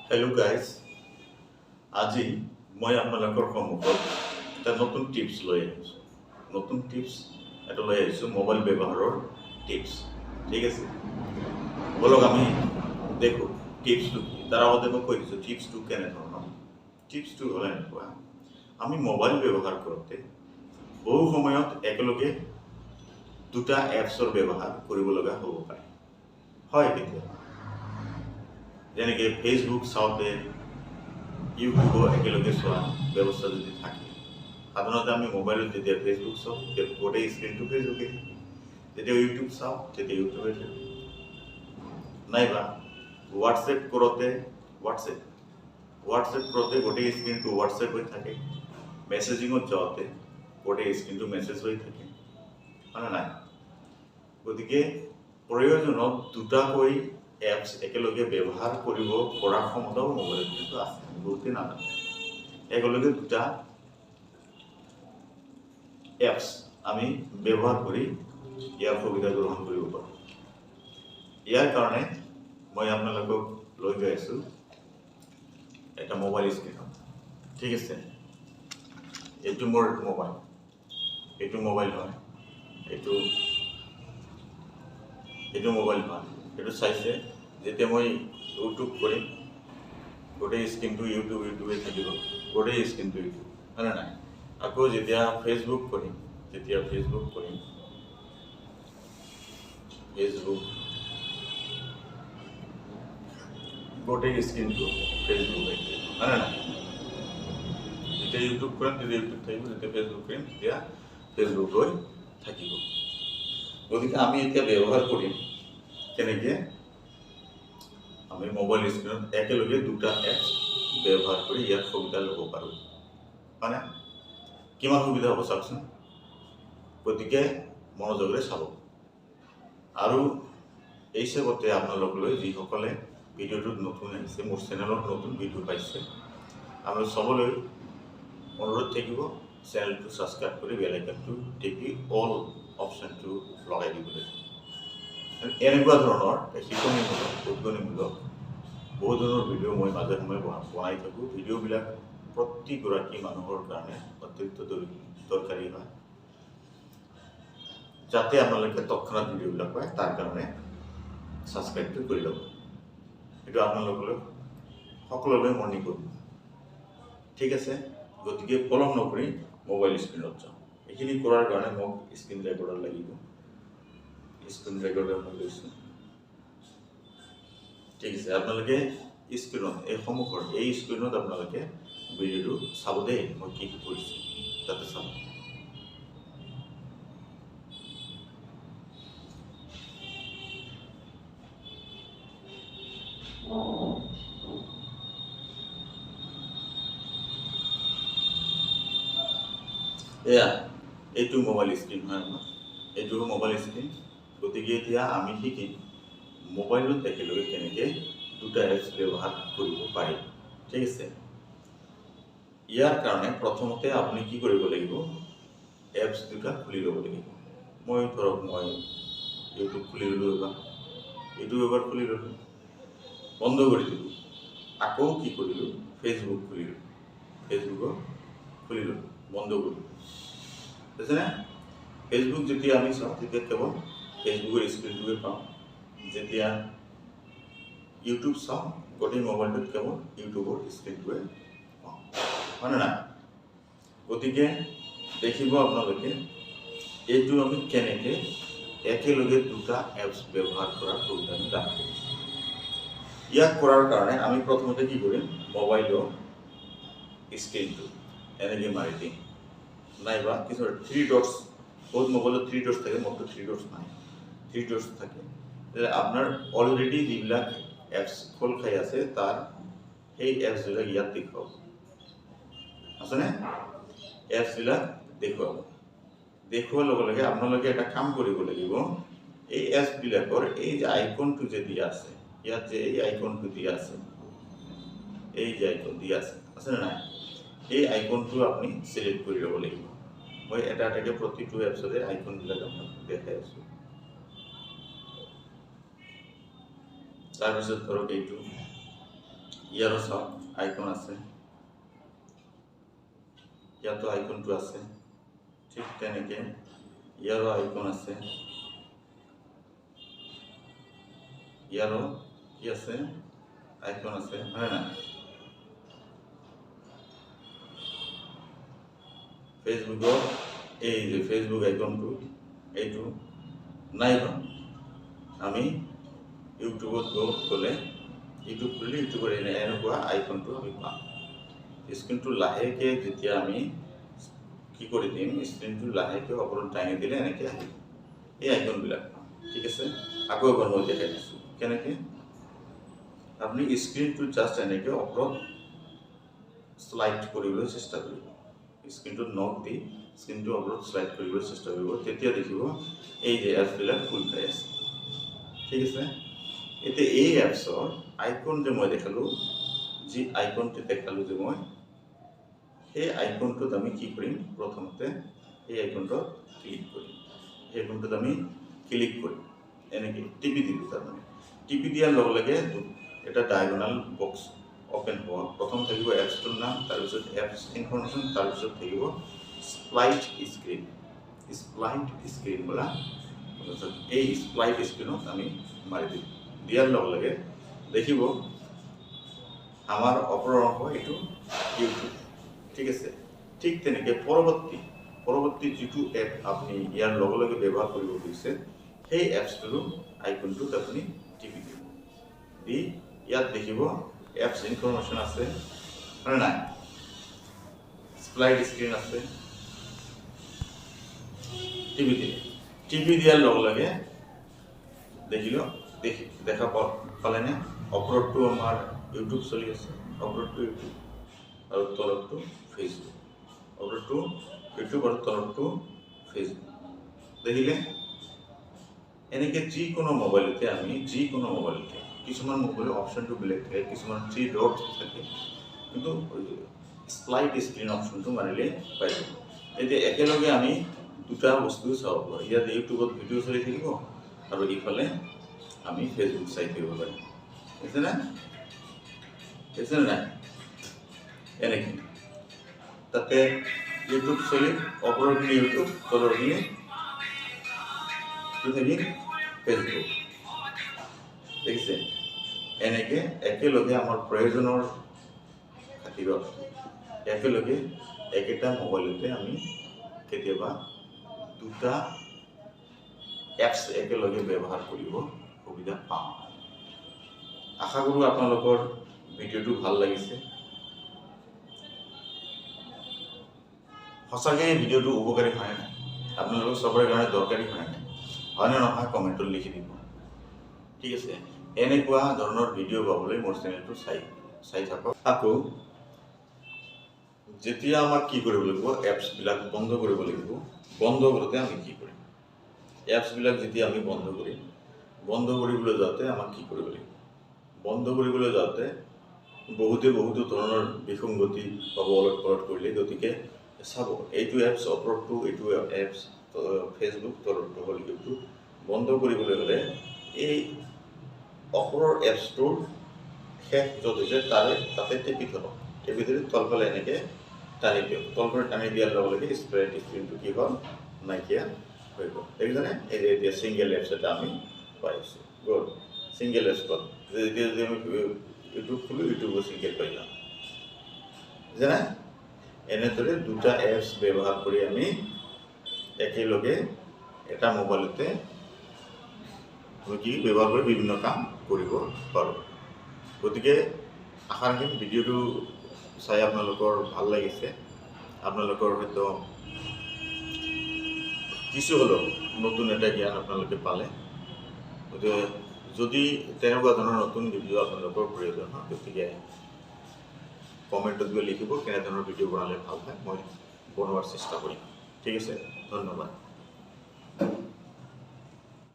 Hello' guys, আজি মই আপোনালোকৰ সন্মুখত এটা নতুন টিপছ লৈ আহিছোঁ। নতুন টিপছ এটা লৈ আহিছোঁ, মোবাইল ব্যৱহাৰৰ টিপছ। ঠিক আছে, বলক আমি দেখোঁ টিপছটো কি। তাৰ আগতে মই কৈ দিছোঁ টিপছটো কেনেধৰণৰ। টিপছটো হ'ল এনেকুৱা, আমি মোবাইল ব্যৱহাৰ কৰোঁতে বহু সময়ত একেলগে দুটা এপছৰ ব্যৱহাৰ কৰিব লগা হ'ব পাৰে। হয় কেতিয়াবা, যেনেকৈ ফেচবুক চাওঁতে ইউটিউবো একেলগে চোৱা ব্যৱস্থা যদি থাকে। সাধাৰণতে আমি মোবাইলত যেতিয়া ফেচবুক চাওঁ তেতিয়া গোটেই স্ক্ৰীনটো ফেচবুকে থাকে, যেতিয়া ইউটিউব চাওঁ তেতিয়া ইউটিউবে থাকে। নাইবা হোৱাটছএপ কৰোঁতে গোটেই স্ক্ৰীনটো হোৱাটছএপ হৈ থাকে, মেছেজিঙত যাওঁতে গোটেই স্ক্ৰীনটো মেছেজ হৈ থাকে, হয়নে নাই? গতিকে প্ৰয়োজনত দুটাকৈ এপছ একেলগে ব্যৱহাৰ কৰিব পৰা ক্ষমতাও মোবাইলত কিন্তু আছে, বহুতে নাজানে। একেলগে দুটা এপছ আমি ব্যৱহাৰ কৰি ইয়াৰ সুবিধা গ্ৰহণ কৰিব পাৰোঁ। ইয়াৰ কাৰণে মই আপোনালোকক লৈ গৈ আছোঁ এটা মোবাইল স্ক্ৰীনত। ঠিক আছে, এইটো মোৰ মোবাইল, এইটো মোবাইল হয়, এইটো মোবাইল হয়। এইটো চাইছে, যেতিয়া মই ইউটিউব কৰিম গোটেই স্ক্ৰীনটো ইউটিউবে থাকিব, গোটেই স্ক্ৰীনটো ইউটিউব, হয়নে নাই? আকৌ যেতিয়া ফেচবুক কৰিম গোটেই স্ক্ৰীনটো ফেচবুক হৈ থাকিব, হয়নে নাই? যেতিয়া ইউটিউব কৰিম তেতিয়া ইউটিউব থাকিব, যেতিয়া ফেচবুক কৰিম তেতিয়া ফেচবুক হৈ থাকিব। গতিকে আমি এতিয়া ব্যৱহাৰ কৰিম কেনেকৈ, আমি মোবাইল স্ক্ৰীনত একেলগে দুটা এপছ ব্যৱহাৰ কৰি ইয়াৰ সুবিধা ল'ব পাৰোঁ। মানে কিমান সুবিধা হ'ব চাওকচোন। গতিকে মনোযোগেৰে চাব। আৰু এই হিচাপতে আপোনালোকলৈ যিসকলে ভিডিঅ'টোত নতুন আহিছে, মোৰ চেনেলত নতুন ভিডিঅ' পাইছে, আপোনালোক চাবলৈ অনুৰোধ থাকিব চেনেলটো ছাবস্ক্ৰাইব কৰি বেল আইকনটো টিপি অল অপশ্যনটো লগাই দিবলৈ। এনেকুৱা ধৰণৰ শিক্ষণীমূলক, উদ্গনিমূলক বহু ধৰণৰ ভিডিঅ' মই মাজে সময়ে বনাই থাকোঁ। ভিডিঅ'বিলাক প্ৰতিগৰাকী মানুহৰ কাৰণে অত্যন্ত দৰকাৰী হয়, যাতে আপোনালোকে তৎক্ষণাত ভিডিঅ'বিলাক পায়। তাৰ কাৰণে ছাবস্ক্ৰাইবটো কৰি ল'ব। এইটো আপোনালোকলৈ সকলোলৈ মই নিদিওঁ। ঠিক আছে, গতিকে পলম নকৰি মোবাইল স্ক্ৰীণত যাওঁ। এইখিনি কৰাৰ কাৰণে মোক স্ক্ৰীণ ৰেকৰ্ডাৰ লাগিব। স্ক্ৰীণ ৰেকৰ্ডাৰ মই লৈছোঁ। ঠিক আছে, আপোনালোকে স্ক্ৰীণত এই স্ক্ৰীণত আপোনালোকে ভিডিঅ'টো চাব দেই, মই কি কৰিছোঁ তাতে চাব। এয়া এইটো মোবাইল স্ক্ৰীণ হয় আমাৰ, এইটো মোবাইল স্ক্ৰীণ। গতিকে এতিয়া আমি শিকিম মোবাইলত একেলগে কেনেকৈ দুটা এপছ ব্যৱহাৰ কৰিব পাৰি। ঠিক আছে, ইয়াৰ কাৰণে প্ৰথমতে আপুনি কি কৰিব লাগিব, এপছ দুটা খুলি ল'ব লাগিব। মই ইউটিউব খুলি ল'লোঁ, এবাৰ খুলি ল'লোঁ, বন্ধ কৰি দিলোঁ। আকৌ কি কৰিলোঁ, ফেচবুক খুলি ল'লোঁ, বন্ধ কৰিলোঁ। বুজিছেনে? ফেচবুক যেতিয়া আমি চাওঁ তেতিয়া কেৱল ফেচবুকৰ স্ক্ৰীনটোৱে পাওঁ। যেতিয়া ইউটিউব চাওঁ গোটেই মোবাইলটোত কেৱল ইউটিউবৰ স্ক্ৰীনটোৱে পাওঁ, হয়নে নাই? গতিকে দেখিব আপোনালোকে এইটো আমি কেনেকৈ একেলগে দুটা এপছ ব্যৱহাৰ কৰাৰ সুবিধাটো লাভ কৰিম। ইয়াক কৰাৰ কাৰণে আমি প্ৰথমতে কি কৰিম, মোবাইলৰ স্ক্ৰীনটো এনেকৈ মাৰি দিম, নাইবা কিছুমান 3 ডটছ, বহুত মোবাইলত 3 ডটছ থাকে, মোৰতো 3 ডটছ নাই, 3 ডটছ থাকে। আপোনাৰ অলৰেডি যিবিলাক এপছ খোল খাই আছে তাৰ সেই এপছবিলাক ইয়াত দেখুৱাব, আছেনে? এপছবিলাক দেখুওৱাৰ লগে লগে আপোনালোকে এটা কাম কৰিব লাগিব, এই এপছবিলাকৰ এই যে আইকনটো যে দিয়া আছে, ইয়াত যে এই আইকনটো দিয়া আছে, এই যে আইকন দিয়া আছেনে নাই? এই আইকনটো আপুনি চিলেক্ট কৰি ল'ব লাগিব। মই এটা এটাকৈ প্ৰতিটো এপছৰে আইকনবিলাক আপোনাক দেখাই আছোঁ। তাৰপিছত ধৰক এইটো, ইয়াৰো চাওক আইকন আছে, ইয়াতো আইকনটো আছে, ঠিক তেনেকৈ ইয়াৰো আইকন আছে, ইয়াৰো কি আছে আইকন আছে, হয় না? ফেচবুকৰ এই যে ফেচবুক আইকনটো এইটো নাই পাম। আমি ইউটিউবত গ'লে ইউটিউব খুলিলে ইউটিউবৰ এনেকুৱা আইকনটো আমি পাম। স্ক্ৰীনটো লাহেকৈ যেতিয়া আমি কি কৰি দিম, স্ক্ৰীনটো লাহেকৈ ওপৰত দাঙি দিলে এনেকৈ আহিব এই আইকনবিলাক পাম। ঠিক আছে, আকৌ এবাৰ মই দেখাই দিছোঁ কেনেকৈ। আপুনি স্ক্ৰীনটো জাষ্ট এনেকৈ ওপৰত শ্লাইড কৰিবলৈ চেষ্টা কৰিব, স্ক্ৰীনটোত নখ দি স্ক্ৰীনটো ওপৰত শ্লাইড কৰিবলৈ চেষ্টা কৰিব, তেতিয়া দেখিব এই যে এপছবিলাক খোল খাই আছে। ঠিক আছে, এতিয়া এই এপছৰ আইকন যে মই দেখালোঁ, যি আইকনটো দেখালোঁ যে মই, সেই আইকনটোত আমি কি কৰিম, প্ৰথমতে এই আইকনটোত ক্লিক কৰিম। সেই আইকনটোত আমি ক্লিক কৰিম, এনেকৈ টিপি দিলোঁ। তাৰমানে টিপি দিয়াৰ লগে লগে এটা ডায়গনাল বক্স অপেন হ'ব। প্ৰথম থাকিব এপছটোৰ নাম, তাৰপিছত এপছ ইনফৰমেশ্যন, তাৰপিছত থাকিব স্প্লাইট স্ক্ৰীন। স্প্লাইট স্ক্ৰীন বোলা এই স্প্লাইট স্ক্ৰীনত আমি মাৰি দিম। দিয়াৰ লগে লগে দেখিব আমাৰ ওপৰৰ অংশ এইটো ইউটিউব। ঠিক আছে, ঠিক তেনেকৈ পৰৱৰ্তী যিটো এপ আপুনি ইয়াৰ লগে লগে ব্যৱহাৰ কৰিব খুজিছে, সেই এপছটোৰো আইকনটোত আপুনি টিপি দিব। দি ইয়াত দেখিব এপছ ইনফৰমেশ্যন আছে, হয় নাই? স্প্লাইট স্ক্ৰীন আছে, টিপি দিলে। টিপি দিয়াৰ লগে লগে দেখা পালেনে ওপৰতটো আমাৰ ইউটিউব চলি আছে, ওপৰতটো ইউটিউব আৰু তলতটো ফেচবুক। ওপৰতটো ইউটিউব আৰু তলতটো ফেচবুক। দেখিলে? এনেকৈ যিকোনো মোবাইলতে কিছুমান মোবাইলৰ অপশ্যনটো বেলেগ থাকে, কিছুমান 3 ডট থাকে, কিন্তু স্প্লাইট স্ক্ৰীন অপশ্যনটো মাৰিলে পাই যাব। এতিয়া একেলগে আমি দুটা বস্তু চাব পাৰোঁ। ইয়াত ইউটিউবত ভিডিঅ' চলি থাকিব আৰু ইফালে আমি ফেচবুক চাই থাকিব পাৰিম। বুজিছেনে? নাই এনেকৈ তাতে ইউটিউব চলি ওপৰৰখিনি ইউটিউব, তলৰখিনি কি থাকিল ফেচবুক। দেখিছে? এনেকৈ একেলগে আমাৰ প্ৰয়োজনৰ খাতিৰত একেলগে একেটা মোবাইলতে আমি কেতিয়াবা দুটা এপছ একেলগে ব্যৱহাৰ কৰিব সুবিধা পাওঁ। আশা কৰোঁ আপোনালোকৰ ভিডিঅ'টো ভাল লাগিছে। সঁচাকৈ ভিডিঅ'টো উপকাৰী হয় নাই, আপোনালোকৰ চবৰে কাৰণে দৰকাৰী হয় নাই, হয়নে নহয় কমেণ্টত লিখি দিব। ঠিক আছে, এনেকুৱা ধৰণৰ ভিডিঅ' পাবলৈ মোৰ চেনেলটো চাই থাকক। আকৌ যেতিয়া আমাক কি কৰিব লাগিব, এপছবিলাক বন্ধ কৰিব লাগিব। বন্ধ কৰোঁতে আমি কি কৰিম, এপছবিলাক যেতিয়া আমি বন্ধ কৰিম, বন্ধ কৰিবলৈ যাওঁতে আমাক কি কৰিব লাগিব, বন্ধ কৰিবলৈ যাওঁতে বহুতো ধৰণৰ বিসংগতি পাব অলপ কৰিলে। গতিকে চাব, এইটো এপছ ওপৰতটো, এইটো এপছ ফেচবুক, তলতটো হ'ল ইউটিউব। বন্ধ কৰিবলৈ হ'লে এই ওপৰৰ এপছটোৰ শেষ য'ত হৈছে তাতে টেপি থ'ব। টেপি ধৰি তলফালে এনেকৈ টানি দিয়ক। তলফালে টানি দিয়াৰ লগে লগে স্প্লাইট স্ক্ৰীনটো কি হ'ল, নাইকিয়া হৈ গ'ল। দেখিছেনে? এই যে এতিয়া ছিংগল এপছ এটা আমি পাইছোঁ। গ'ল ছিংগল এপছ পালোঁ। যেতিয়া যদি আমি ইউটিউব খোলোঁ, ইউটিউবো ছিংগল পাই যাওঁ। বুজিছেনে? এনেদৰে দুটা এপছ ব্যৱহাৰ কৰি আমি একেলগে এটা মোবাইলতে ব্যৱহাৰ কৰি বিভিন্ন কাম কৰিব পাৰোঁ। গতিকে আশা ৰাখিম ভিডিঅ'টো চাই আপোনালোকৰ ভাল লাগিছে, আপোনালোকৰ হয়তো কিছু হ'লেও নতুন এটা জ্ঞান আপোনালোকে পালে। গতিকে যদি তেনেকুৱা ধৰণৰ নতুন ভিডিঅ' আপোনালোকৰ প্ৰয়োজন হয়, গতিকে কমেণ্টত গৈ লিখিব কেনেধৰণৰ ভিডিঅ' বনালে ভাল হয়, মই বনোৱাৰ চেষ্টা কৰিম। ঠিক আছে, ধন্যবাদ।